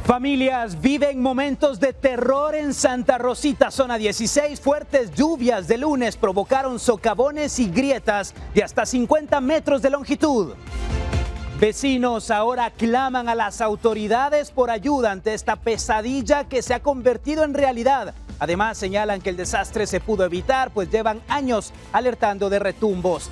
Familias viven momentos de terror en Santa Rosita, zona 16. Fuertes lluvias de lunes provocaron socavones y grietas de hasta 50 metros de longitud. Vecinos ahora claman a las autoridades por ayuda ante esta pesadilla que se ha convertido en realidad. Además, señalan que el desastre se pudo evitar, pues llevan años alertando de retumbos.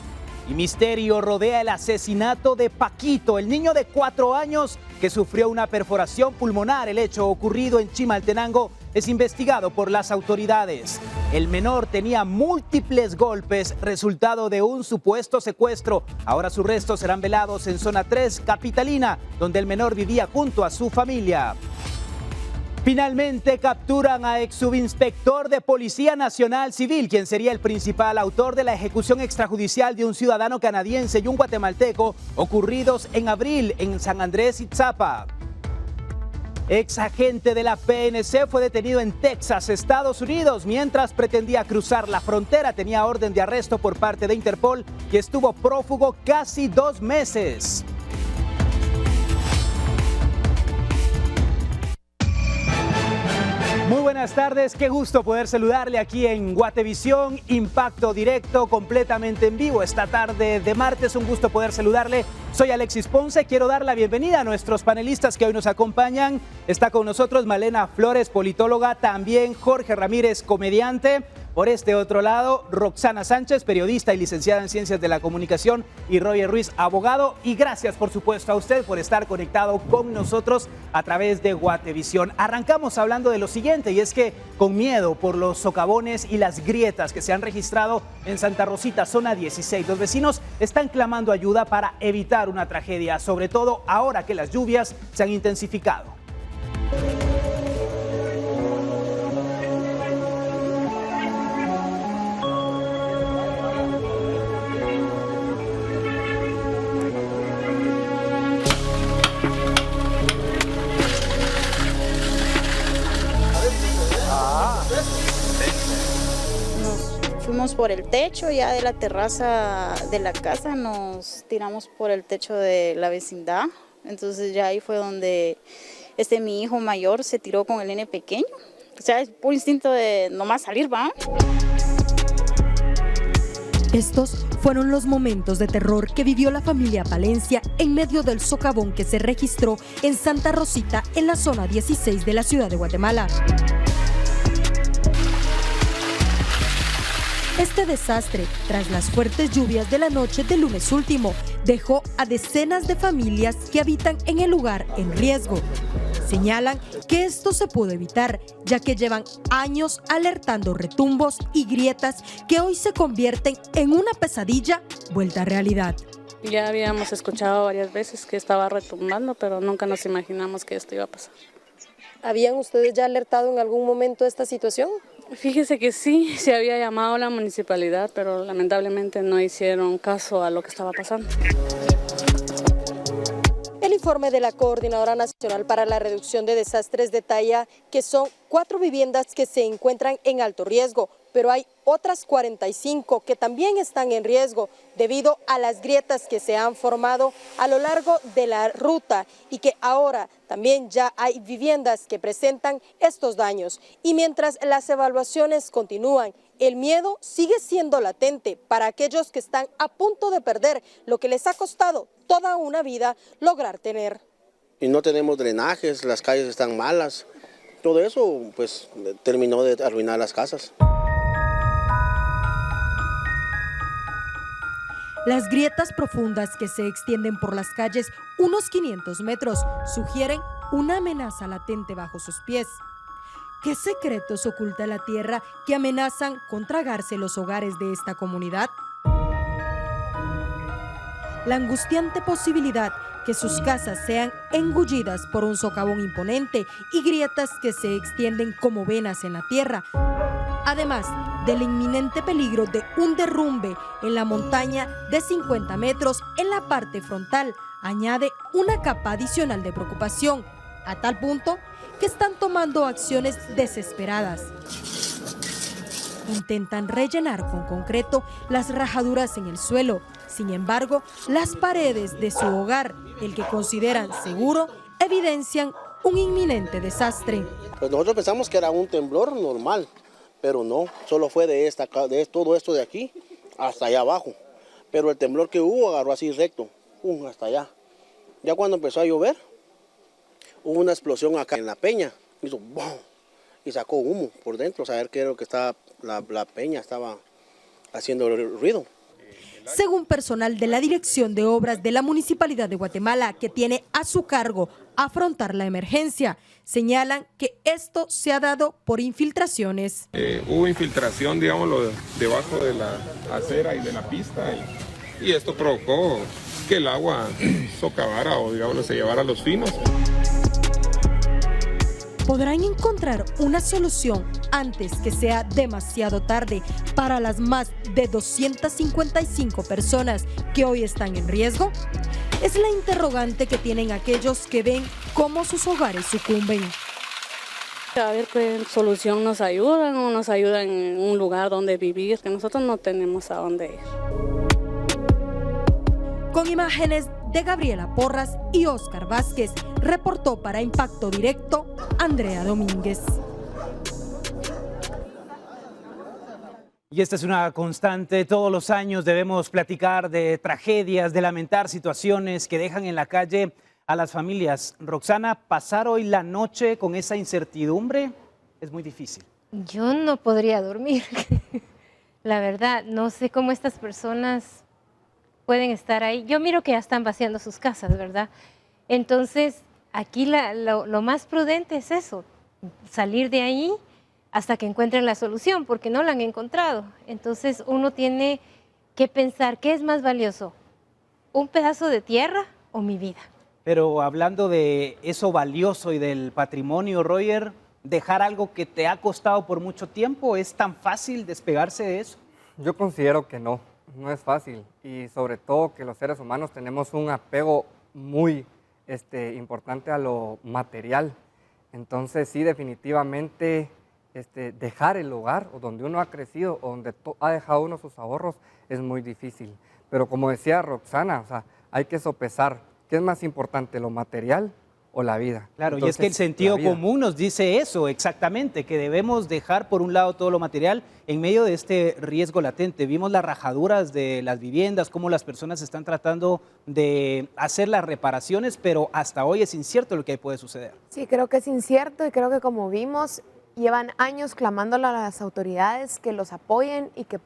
Y misterio rodea el asesinato de Paquito, el niño de 4 años que sufrió una perforación pulmonar. El hecho ocurrido en Chimaltenango es investigado por las autoridades. El menor tenía múltiples golpes, resultado de un supuesto secuestro. Ahora sus restos serán velados en zona 3 capitalina, donde el menor vivía junto a su familia. Finalmente capturan a ex subinspector de Policía Nacional Civil, quien sería el principal autor de la ejecución extrajudicial de un ciudadano canadiense y un guatemalteco ocurridos en abril en San Andrés Itzapa. Ex agente de la PNC fue detenido en Texas, Estados Unidos, mientras pretendía cruzar la frontera. Tenía orden de arresto por parte de Interpol y estuvo prófugo casi 2 meses. Muy buenas tardes, qué gusto poder saludarle aquí en Guatevisión, Impacto Directo, completamente en vivo esta tarde de martes. Un gusto poder saludarle. Soy Alexis Ponce, quiero dar la bienvenida a nuestros panelistas que hoy nos acompañan. Está con nosotros Malena Flores, politóloga, también Jorge Ramírez, comediante. Por este otro lado, Roxana Sánchez, periodista y licenciada en Ciencias de la Comunicación, y Roger Ruiz, abogado. Y gracias, por supuesto, a usted por estar conectado con nosotros a través de Guatevisión. Arrancamos hablando de lo siguiente, y es que con miedo por los socavones y las grietas que se han registrado en Santa Rosita, zona 16, los vecinos están clamando ayuda para evitar una tragedia, sobre todo ahora que las lluvias se han intensificado. Fuimos por el techo ya de la terraza de la casa, nos tiramos por el techo de la vecindad. Entonces ya ahí fue donde mi hijo mayor se tiró con el nene pequeño. O sea, es por instinto de nomás salir, ¿va? Estos fueron los momentos de terror que vivió la familia Palencia en medio del socavón que se registró en Santa Rosita, en la zona 16 de la ciudad de Guatemala. Este desastre, tras las fuertes lluvias de la noche del lunes último, dejó a decenas de familias que habitan en el lugar en riesgo. Señalan que esto se pudo evitar, ya que llevan años alertando retumbos y grietas que hoy se convierten en una pesadilla vuelta a realidad. Ya habíamos escuchado varias veces que estaba retumbando, pero nunca nos imaginamos que esto iba a pasar. ¿Habían ustedes ya alertado en algún momento esta situación? Fíjese que sí, se había llamado a la municipalidad, pero lamentablemente no hicieron caso a lo que estaba pasando. El informe de la Coordinadora Nacional para la Reducción de Desastres detalla que son 4 viviendas que se encuentran en alto riesgo, pero hay otras 45 que también están en riesgo debido a las grietas que se han formado a lo largo de la ruta y que ahora también ya hay viviendas que presentan estos daños. Y mientras las evaluaciones continúan, el miedo sigue siendo latente para aquellos que están a punto de perder lo que les ha costado toda una vida lograr tener. Y no tenemos drenajes, las calles están malas. Todo eso pues terminó de arruinar las casas. Las grietas profundas que se extienden por las calles unos 500 metros sugieren una amenaza latente bajo sus pies. ¿Qué secretos oculta la tierra que amenazan con tragarse los hogares de esta comunidad? La angustiante posibilidad que sus casas sean engullidas por un socavón imponente y grietas que se extienden como venas en la tierra, además del inminente peligro de un derrumbe en la montaña de 50 metros en la parte frontal, añade una capa adicional de preocupación, a tal punto que están tomando acciones desesperadas. Intentan rellenar con concreto las rajaduras en el suelo. Sin embargo, las paredes de su hogar, el que consideran seguro, evidencian un inminente desastre. Pues nosotros pensamos que era un temblor normal, pero no, solo fue de todo esto de aquí hasta allá abajo. Pero el temblor que hubo agarró así recto, hasta allá. Ya cuando empezó a llover, hubo una explosión acá en la peña, hizo ¡bum! Y sacó humo por dentro, saber qué era lo que estaba, la peña estaba haciendo ruido. Según personal de la Dirección de Obras de la Municipalidad de Guatemala, que tiene a su cargo afrontar la emergencia, señalan que esto se ha dado por infiltraciones. Hubo infiltración, digámoslo, debajo de la acera y de la pista y esto provocó que el agua socavara o, digámoslo, se llevara a los finos. ¿Podrán encontrar una solución antes que sea demasiado tarde para las más de 255 personas que hoy están en riesgo? Es la interrogante que tienen aquellos que ven cómo sus hogares sucumben. A ver qué solución nos ayudan o nos ayudan en un lugar donde vivir, que nosotros no tenemos a dónde ir. Con imágenes de Gabriela Porras y Óscar Vázquez, reportó para Impacto Directo Andrea Domínguez. Y esta es una constante, todos los años debemos platicar de tragedias, de lamentar situaciones que dejan en la calle a las familias. Roxana, pasar hoy la noche con esa incertidumbre es muy difícil. Yo no podría dormir, la verdad, no sé cómo estas personas pueden estar ahí. Yo miro que ya están vaciando sus casas, ¿verdad? Entonces, aquí lo más prudente es eso, salir de ahí hasta que encuentren la solución, porque no la han encontrado. Entonces, uno tiene que pensar, ¿qué es más valioso? ¿Un pedazo de tierra o mi vida? Pero hablando de eso valioso y del patrimonio, Roger, dejar algo que te ha costado por mucho tiempo, ¿es tan fácil despegarse de eso? Yo considero que no es fácil, y sobre todo que los seres humanos tenemos un apego muy importante a lo material. Entonces sí, definitivamente dejar el lugar o donde uno ha crecido o donde ha dejado uno sus ahorros es muy difícil. Pero como decía Roxana, o sea, hay que sopesar qué es más importante, lo material o la vida. Claro, entonces, y es que el sentido común nos dice eso exactamente, que debemos dejar por un lado todo lo material en medio de este riesgo latente. Vimos las rajaduras de las viviendas, cómo las personas están tratando de hacer las reparaciones, pero hasta hoy es incierto lo que puede suceder. Sí, creo que es incierto y creo que, como vimos, llevan años clamándole a las autoridades que los apoyen y que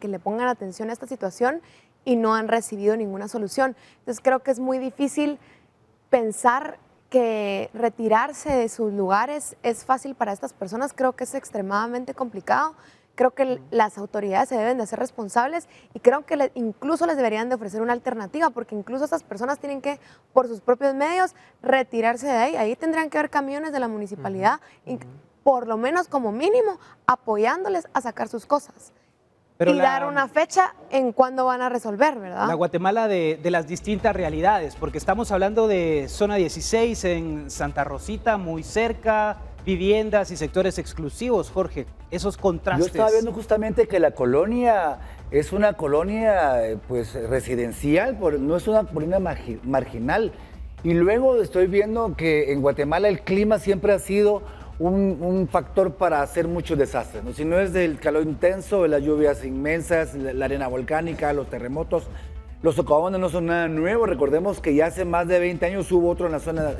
le pongan atención a esta situación y no han recibido ninguna solución. Entonces creo que es muy difícil pensar que retirarse de sus lugares es fácil para estas personas. Creo que es extremadamente complicado. Creo que las autoridades se deben de hacer responsables y creo que incluso les deberían de ofrecer una alternativa, porque incluso estas personas tienen que, por sus propios medios, retirarse de ahí. Ahí tendrían que haber camiones de la municipalidad, por lo menos como mínimo, apoyándoles a sacar sus cosas. Pero dar una fecha en cuándo van a resolver, ¿verdad? La Guatemala de las distintas realidades, porque estamos hablando de zona 16 en Santa Rosita, muy cerca, viviendas y sectores exclusivos, Jorge, esos contrastes. Yo estaba viendo justamente que la colonia es una colonia pues residencial, no es una colonia marginal. Y luego estoy viendo que en Guatemala el clima siempre ha sido un factor para hacer muchos desastres, ¿no? Si no es del calor intenso, de las lluvias inmensas, la arena volcánica, los terremotos, los socavones no son nada nuevo. Recordemos que ya hace más de 20 años hubo otro en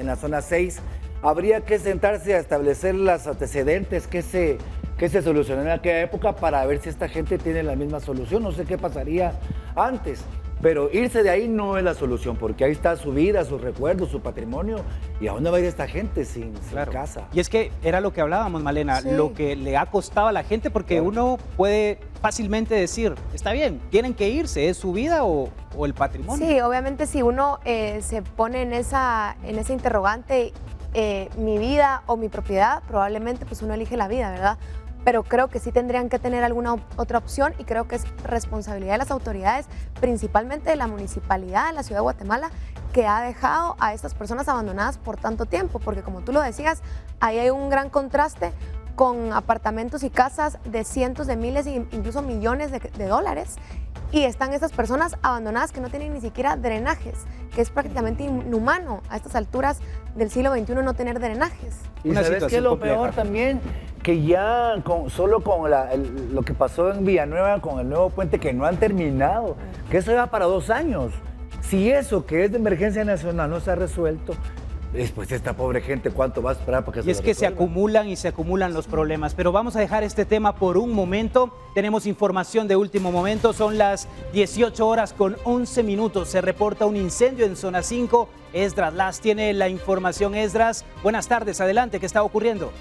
la zona 6. Habría que sentarse a establecer los antecedentes que se solucionó en aquella época para ver si esta gente tiene la misma solución. No sé qué pasaría antes. Pero irse de ahí no es la solución, porque ahí está su vida, sus recuerdos, su patrimonio. ¿Y a dónde va a ir esta gente sin casa? Y es que era lo que hablábamos, Malena, sí, lo que le ha costado a la gente, porque uno puede fácilmente decir, está bien, tienen que irse, ¿es su vida o el patrimonio? Sí, obviamente si uno se pone en esa interrogante, mi vida o mi propiedad, probablemente pues uno elige la vida, ¿verdad? Pero creo que sí tendrían que tener alguna otra opción, y creo que es responsabilidad de las autoridades, principalmente de la municipalidad de la ciudad de Guatemala, que ha dejado a estas personas abandonadas por tanto tiempo, porque como tú lo decías, ahí hay un gran contraste con apartamentos y casas de cientos de miles e incluso millones de dólares, y están estas personas abandonadas que no tienen ni siquiera drenajes, que es prácticamente inhumano a estas alturas del siglo XXI no tener drenajes. Y ¿sabes qué es lo peor también? Que ya solo con lo que pasó en Villanueva con el nuevo puente que no han terminado, que eso va para 2 años. Si eso que es de emergencia nacional no se ha resuelto, después esta pobre gente, ¿cuánto va a esperar para que se Y es que se acumulan y se acumulan los problemas. Pero vamos a dejar este tema por un momento. Tenemos información de último momento. Son las 18:11. Se reporta un incendio en zona 5. Esdras Las tiene la información. Esdras, buenas tardes. Adelante, ¿qué está ocurriendo?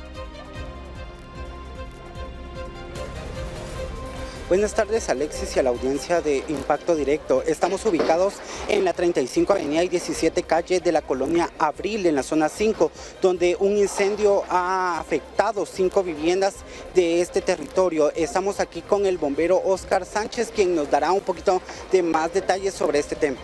Buenas tardes, Alexis, y a la audiencia de Impacto Directo. Estamos ubicados en la 35 Avenida y 17 Calle de la colonia Abril, en la zona 5, donde un incendio ha afectado 5 viviendas de este territorio. Estamos aquí con el bombero Oscar Sánchez, quien nos dará un poquito de más detalles sobre este tema.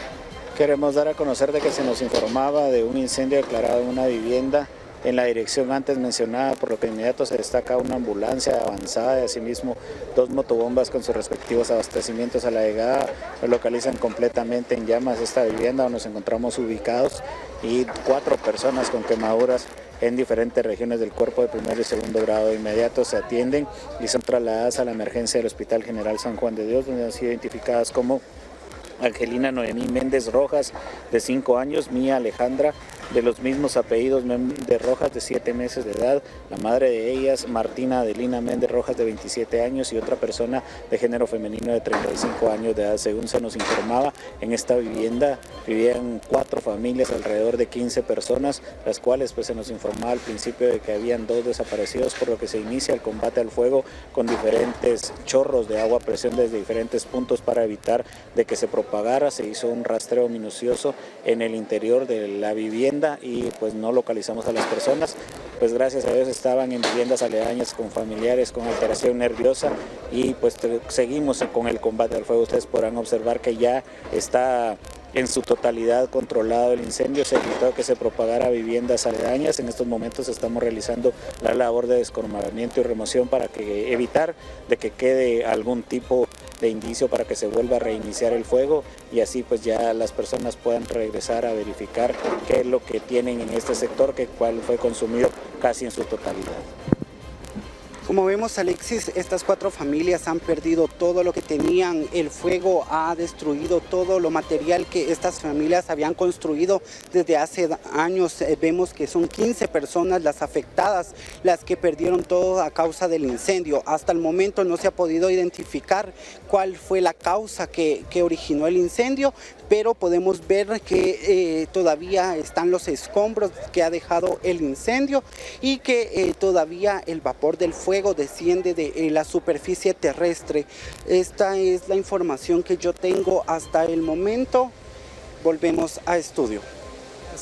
Queremos dar a conocer de que se nos informaba de un incendio declarado en una vivienda en la dirección antes mencionada, por lo que de inmediato se destaca una ambulancia avanzada y asimismo 2 motobombas con sus respectivos abastecimientos. A la llegada nos localizan completamente en llamas esta vivienda donde nos encontramos ubicados y 4 personas con quemaduras en diferentes regiones del cuerpo de primer y segundo grado. De inmediato se atienden y son trasladadas a la emergencia del Hospital General San Juan de Dios, donde han sido identificadas como Angelina Noemí Méndez Rojas, de 5 años, Mía Alejandra, de los mismos apellidos Méndez Rojas, de 7 meses de edad, la madre de ellas, Martina Adelina Méndez Rojas, de 27 años, y otra persona de género femenino de 35 años de edad. Según se nos informaba, en esta vivienda vivían 4 familias, alrededor de 15 personas, las cuales pues se nos informaba al principio de que habían 2 desaparecidos, por lo que se inicia el combate al fuego con diferentes chorros de agua a presión desde diferentes puntos para evitar de que se propagara. Se hizo un rastreo minucioso en el interior de la vivienda y pues no localizamos a las personas, pues gracias a Dios estaban en viviendas aledañas con familiares con alteración nerviosa y pues seguimos con el combate al fuego. Ustedes podrán observar que ya está en su totalidad controlado el incendio, se evitó que se propagara a viviendas aledañas. En estos momentos estamos realizando la labor de descormalamiento y remoción para que evitar de que quede algún tipo de indicio para que se vuelva a reiniciar el fuego y así pues ya las personas puedan regresar a verificar qué es lo que tienen en este sector, cuál fue consumido casi en su totalidad. Como vemos, Alexis, estas 4 familias han perdido todo lo que tenían. El fuego ha destruido todo lo material que estas familias habían construido desde hace años. Vemos que son 15 personas las afectadas, las que perdieron todo a causa del incendio. Hasta el momento no se ha podido identificar cuál fue la causa que originó el incendio, pero podemos ver que todavía están los escombros que ha dejado el incendio y que todavía el vapor del fuego desciende de la superficie terrestre. Esta es la información que yo tengo hasta el momento. Volvemos a estudio.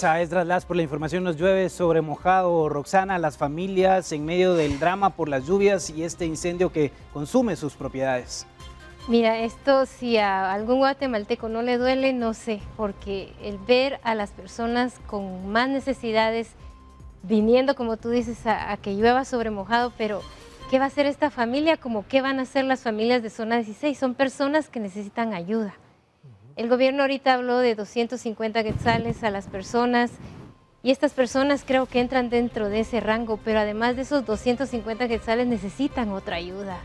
A Esdras Las por la información. Nos llueve sobre mojado, Roxana, las familias en medio del drama por las lluvias y este incendio que consume sus propiedades. Mira, esto si a algún guatemalteco no le duele, no sé, porque el ver a las personas con más necesidades viniendo, como tú dices, a que llueva sobre mojado, pero ¿qué va a hacer esta familia? Como ¿qué van a hacer las familias de zona 16? Son personas que necesitan ayuda. El gobierno ahorita habló de 250 quetzales a las personas y estas personas creo que entran dentro de ese rango, pero además de esos 250 quetzales necesitan otra ayuda.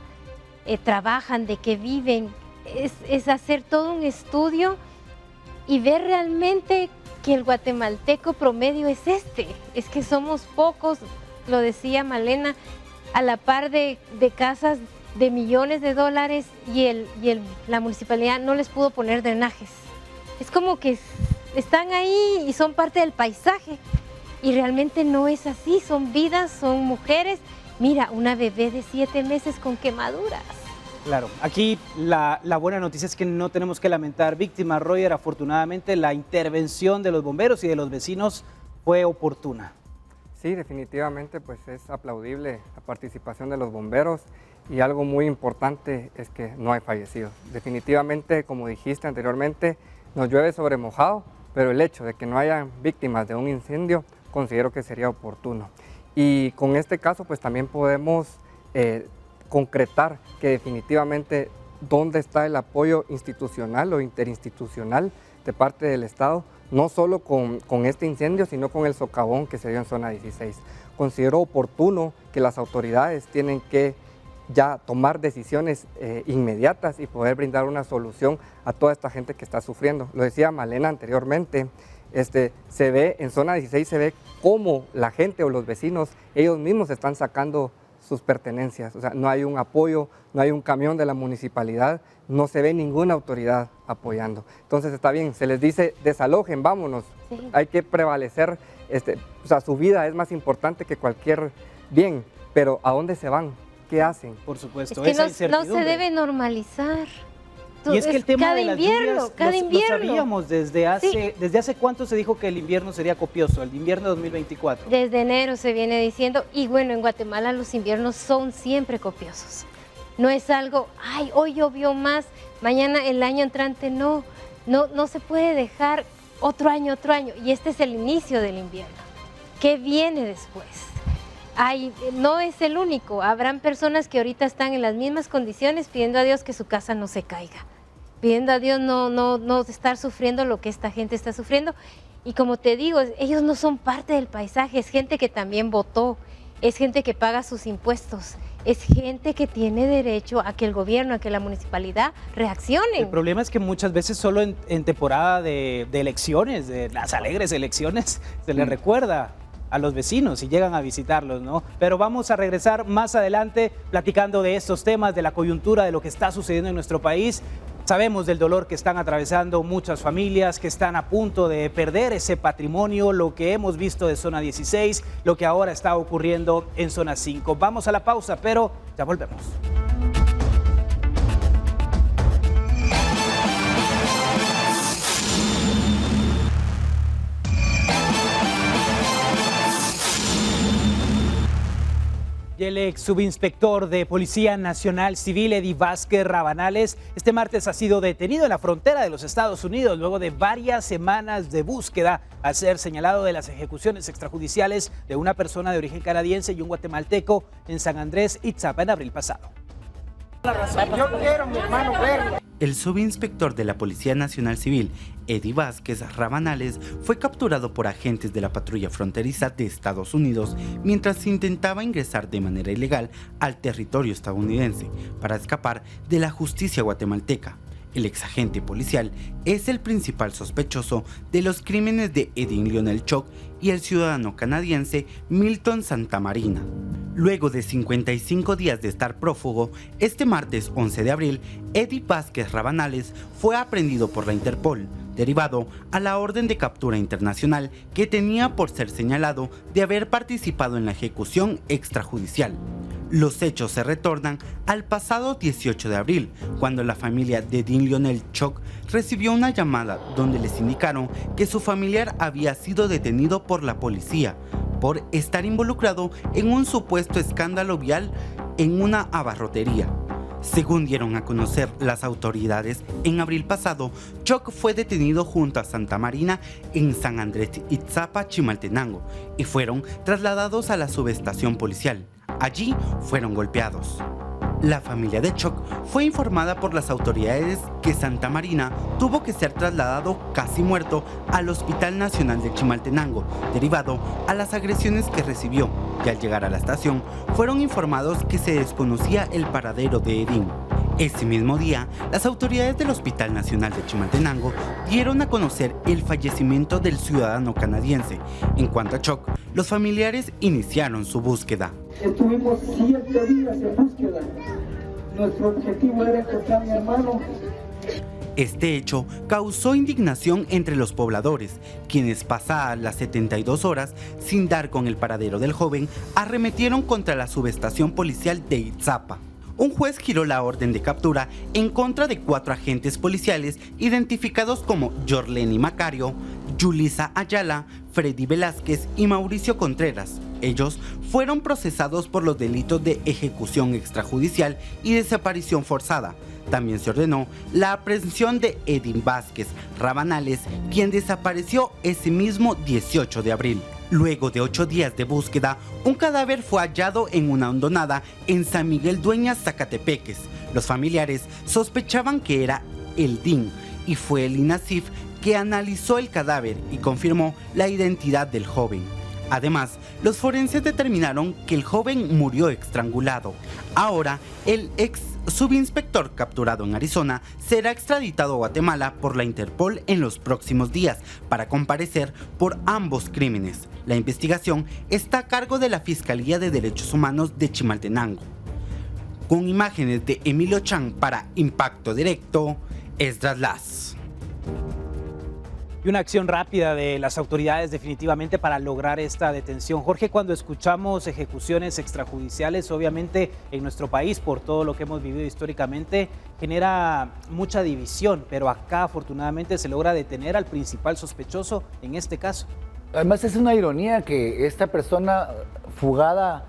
Trabajan, de qué viven, es hacer todo un estudio y ver realmente que el guatemalteco promedio es es que somos pocos, lo decía Malena, a la par de casas de millones de dólares y la municipalidad no les pudo poner drenajes. Es como que están ahí y son parte del paisaje y realmente no es así, son vidas, son mujeres. Mira, una bebé de 7 meses con quemaduras. Claro, aquí la buena noticia es que no tenemos que lamentar víctimas, Roger. Afortunadamente la intervención de los bomberos y de los vecinos fue oportuna. Sí, definitivamente pues es aplaudible la participación de los bomberos y algo muy importante es que no hay fallecidos. Definitivamente, como dijiste anteriormente, nos llueve sobre mojado, pero el hecho de que no haya víctimas de un incendio considero que sería oportuno. Y con este caso pues también podemos concretar que definitivamente dónde está el apoyo institucional o interinstitucional de parte del Estado, no solo con este incendio, sino con el socavón que se dio en zona 16. Considero oportuno que las autoridades tienen que ya tomar decisiones inmediatas y poder brindar una solución a toda esta gente que está sufriendo. Lo decía Malena anteriormente, se ve en zona 16, se ve cómo la gente o los vecinos, ellos mismos están sacando sus pertenencias. O sea, no hay un apoyo, no hay un camión de la municipalidad, no se ve ninguna autoridad apoyando. Entonces está bien, se les dice desalojen, vámonos, sí. Hay que prevalecer, o sea, su vida es más importante que cualquier bien, pero ¿a dónde se van? ¿Qué hacen? Por supuesto, es que no se debe normalizar. Y es que el tema de las lluvias lo sabíamos desde hace cuánto se dijo que el invierno sería copioso, el invierno 2024. Desde enero se viene diciendo, y bueno, en Guatemala los inviernos son siempre copiosos. No es algo, ay, hoy llovió más, mañana el año entrante no se puede dejar otro año, y este es el inicio del invierno. ¿Qué viene después? No es el único, habrán personas que ahorita están en las mismas condiciones pidiendo a Dios que su casa no se caiga, pidiendo a Dios no estar sufriendo lo que esta gente está sufriendo. Y como te digo, ellos no son parte del paisaje, es gente que también votó, es gente que paga sus impuestos, es gente que tiene derecho a que el gobierno, a que la municipalidad reaccionen. El problema es que muchas veces solo en temporada de elecciones, de las alegres elecciones, se les recuerda a los vecinos y llegan a visitarlos, ¿no? Pero vamos a regresar más adelante platicando de estos temas, de la coyuntura, de lo que está sucediendo en nuestro país. Sabemos del dolor que están atravesando muchas familias que están a punto de perder ese patrimonio, lo que hemos visto de zona 16, lo que ahora está ocurriendo en zona 5. Vamos a la pausa, pero ya volvemos. Y el ex subinspector de Policía Nacional Civil, Eddie Vázquez Rabanales, este martes ha sido detenido en la frontera de los Estados Unidos luego de varias semanas de búsqueda al ser señalado de las ejecuciones extrajudiciales de una persona de origen canadiense y un guatemalteco en San Andrés, Itzapa, en abril pasado. Yo quiero, mi hermano, verlo. El subinspector de la Policía Nacional Civil, Eddie Vázquez Rabanales, fue capturado por agentes de la patrulla fronteriza de Estados Unidos mientras intentaba ingresar de manera ilegal al territorio estadounidense para escapar de la justicia guatemalteca. El exagente policial es el principal sospechoso de los crímenes de Edwin Lionel Choc y el ciudadano canadiense Milton Santamarina. Luego de 55 días de estar prófugo, este martes 11 de abril, Eddie Vázquez Rabanales fue aprehendido por la Interpol, derivado a la orden de captura internacional que tenía por ser señalado de haber participado en la ejecución extrajudicial. Los hechos se retornan al pasado 18 de abril, cuando la familia de Edwin Lionel Choc recibió una llamada donde les indicaron que su familiar había sido detenido por la policía por estar involucrado en un supuesto escándalo vial en una abarrotería. Según dieron a conocer las autoridades, en abril pasado, Choc fue detenido junto a Santamarina en San Andrés Itzapa, Chimaltenango, y fueron trasladados a la subestación policial. Allí fueron golpeados. La familia de Choc fue informada por las autoridades que Santamarina tuvo que ser trasladado casi muerto al Hospital Nacional de Chimaltenango, derivado a las agresiones que recibió, y al llegar a la estación fueron informados que se desconocía el paradero de Edwin. Ese mismo día, las autoridades del Hospital Nacional de Chimaltenango dieron a conocer el fallecimiento del ciudadano canadiense. En cuanto a Choc, los familiares iniciaron su búsqueda. Estuvimos 7 días de búsqueda. Nuestro objetivo era encontrar a mi hermano. Este hecho causó indignación entre los pobladores, quienes pasadas las 72 horas sin dar con el paradero del joven, arremetieron contra la subestación policial de Itzapa. Un juez giró la orden de captura en contra de 4 agentes policiales identificados como Yorleni Macario, Yulisa Ayala, Freddy Velázquez y Mauricio Contreras. Ellos fueron procesados por los delitos de ejecución extrajudicial y desaparición forzada. También se ordenó la aprehensión de Eddie Vázquez Rabanales, quien desapareció ese mismo 18 de abril. Luego de 8 días de búsqueda, un cadáver fue hallado en una hondonada en San Miguel Dueñas, Zacatepeques. Los familiares sospechaban que era el DIN y fue el INASIF que analizó el cadáver y confirmó la identidad del joven. Además, los forenses determinaron que el joven murió estrangulado. Ahora, el ex subinspector capturado en Arizona será extraditado a Guatemala por la Interpol en los próximos días para comparecer por ambos crímenes. La investigación está a cargo de la Fiscalía de Derechos Humanos de Chimaltenango. Con imágenes de Emilio Chan para Impacto Directo, Esdras Las. Y una acción rápida de las autoridades definitivamente para lograr esta detención. Jorge, cuando escuchamos ejecuciones extrajudiciales, obviamente en nuestro país, por todo lo que hemos vivido históricamente, genera mucha división, pero acá afortunadamente se logra detener al principal sospechoso en este caso. Además es una ironía que esta persona fugada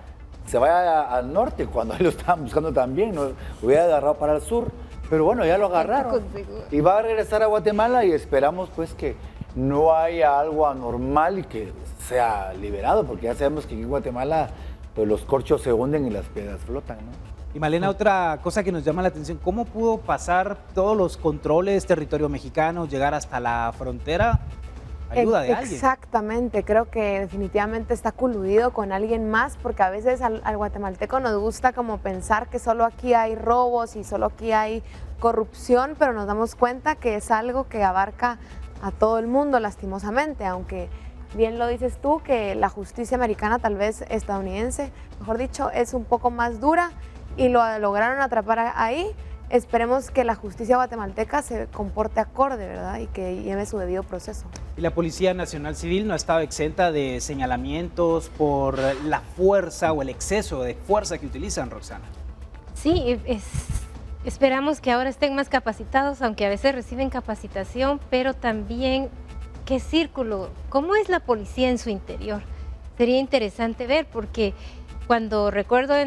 se vaya al norte cuando ahí lo estaban buscando también, ¿no? Hubiera agarrado para el sur. Pero bueno, ya lo agarraron y va a regresar a Guatemala y esperamos pues que no haya algo anormal y que sea liberado, porque ya sabemos que en Guatemala pues los corchos se hunden y las piedras flotan, ¿no? Y Malena, otra cosa que nos llama la atención, ¿cómo pudo pasar todos los controles territorio mexicano, llegar hasta la frontera? Ayuda de alguien. Exactamente, creo que definitivamente está coludido con alguien más, porque a veces al guatemalteco nos gusta como pensar que solo aquí hay robos y solo aquí hay corrupción, pero nos damos cuenta que es algo que abarca a todo el mundo lastimosamente, aunque bien lo dices tú, que la justicia americana, tal vez estadounidense, mejor dicho, es un poco más dura y lo lograron atrapar ahí. Esperemos que la justicia guatemalteca se comporte acorde, ¿verdad? Y que lleve su debido proceso. Y la Policía Nacional Civil no ha estado exenta de señalamientos por la fuerza o el exceso de fuerza que utilizan, Roxana. Sí, esperamos que ahora estén más capacitados, aunque a veces reciben capacitación, pero también qué círculo, cómo es la policía en su interior. Sería interesante ver, porque cuando recuerdo no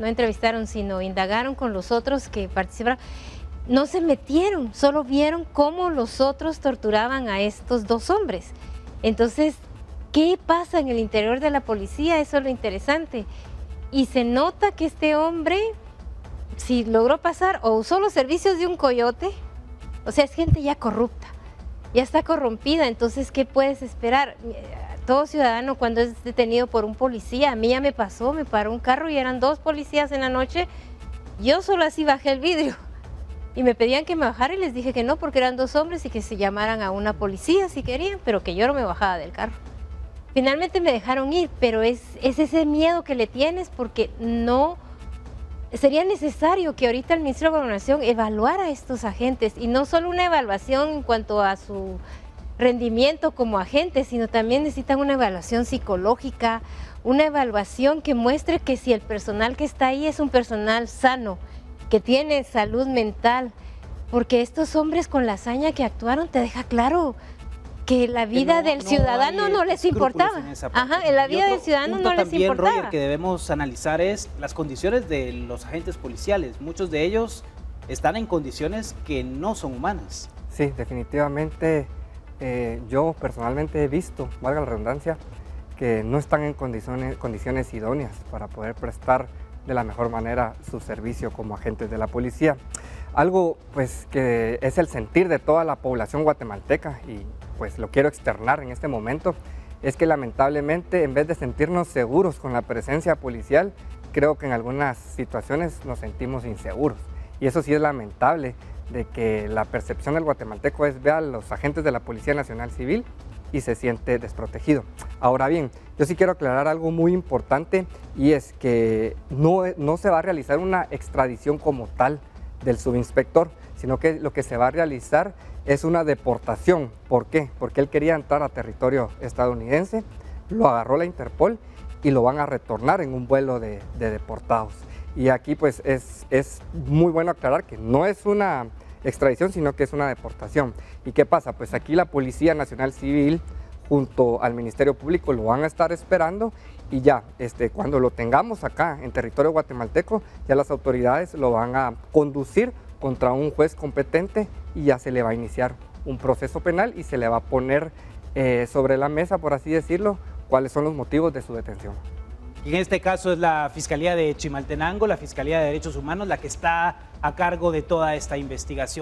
entrevistaron, sino indagaron con los otros que participaron, no se metieron, solo vieron cómo los otros torturaban a estos dos hombres. Entonces, ¿qué pasa en el interior de la policía? Eso es lo interesante. Y se nota que este hombre, si logró pasar o usó los servicios de un coyote, o sea, es gente ya corrupta, ya está corrompida, entonces, ¿qué puedes esperar? Todo ciudadano cuando es detenido por un policía, a mí ya me pasó, me paró un carro y eran 2 policías en la noche, yo solo así bajé el vidrio y me pedían que me bajara y les dije que no porque eran 2 hombres y que se llamaran a una policía si querían, pero que yo no me bajaba del carro. Finalmente me dejaron ir, pero es ese miedo que le tienes porque no, sería necesario que ahorita el Ministerio de Gobernación evaluara a estos agentes y no solo una evaluación en cuanto a su rendimiento como agentes, sino también necesitan una evaluación psicológica, una evaluación que muestre que si el personal que está ahí es un personal sano, que tiene salud mental, porque estos hombres con la hazaña que actuaron te deja claro que la vida del ciudadano no les importaba. En la vida del ciudadano no les importaba. Roger, que debemos analizar es las condiciones de los agentes policiales. Muchos de ellos están en condiciones que no son humanas. Sí, definitivamente. Yo personalmente he visto, valga la redundancia, que no están en condiciones idóneas para poder prestar de la mejor manera su servicio como agentes de la policía. Algo pues que es el sentir de toda la población guatemalteca y pues lo quiero externar en este momento, es que lamentablemente en vez de sentirnos seguros con la presencia policial, creo que en algunas situaciones nos sentimos inseguros y eso sí es lamentable, de que la percepción del guatemalteco es ver a los agentes de la Policía Nacional Civil y se siente desprotegido. Ahora bien, yo sí quiero aclarar algo muy importante y es que no se va a realizar una extradición como tal del subinspector, sino que lo que se va a realizar es una deportación. ¿Por qué? Porque él quería entrar a territorio estadounidense, lo agarró la Interpol y lo van a retornar en un vuelo de deportados. Y aquí pues es muy bueno aclarar que no es una extradición, sino que es una deportación. ¿Y qué pasa? Pues aquí la Policía Nacional Civil junto al Ministerio Público lo van a estar esperando y ya cuando lo tengamos acá en territorio guatemalteco, ya las autoridades lo van a conducir contra un juez competente y ya se le va a iniciar un proceso penal y se le va a poner sobre la mesa, por así decirlo, cuáles son los motivos de su detención. En este caso es la Fiscalía de Chimaltenango, la Fiscalía de Derechos Humanos, la que está a cargo de toda esta investigación.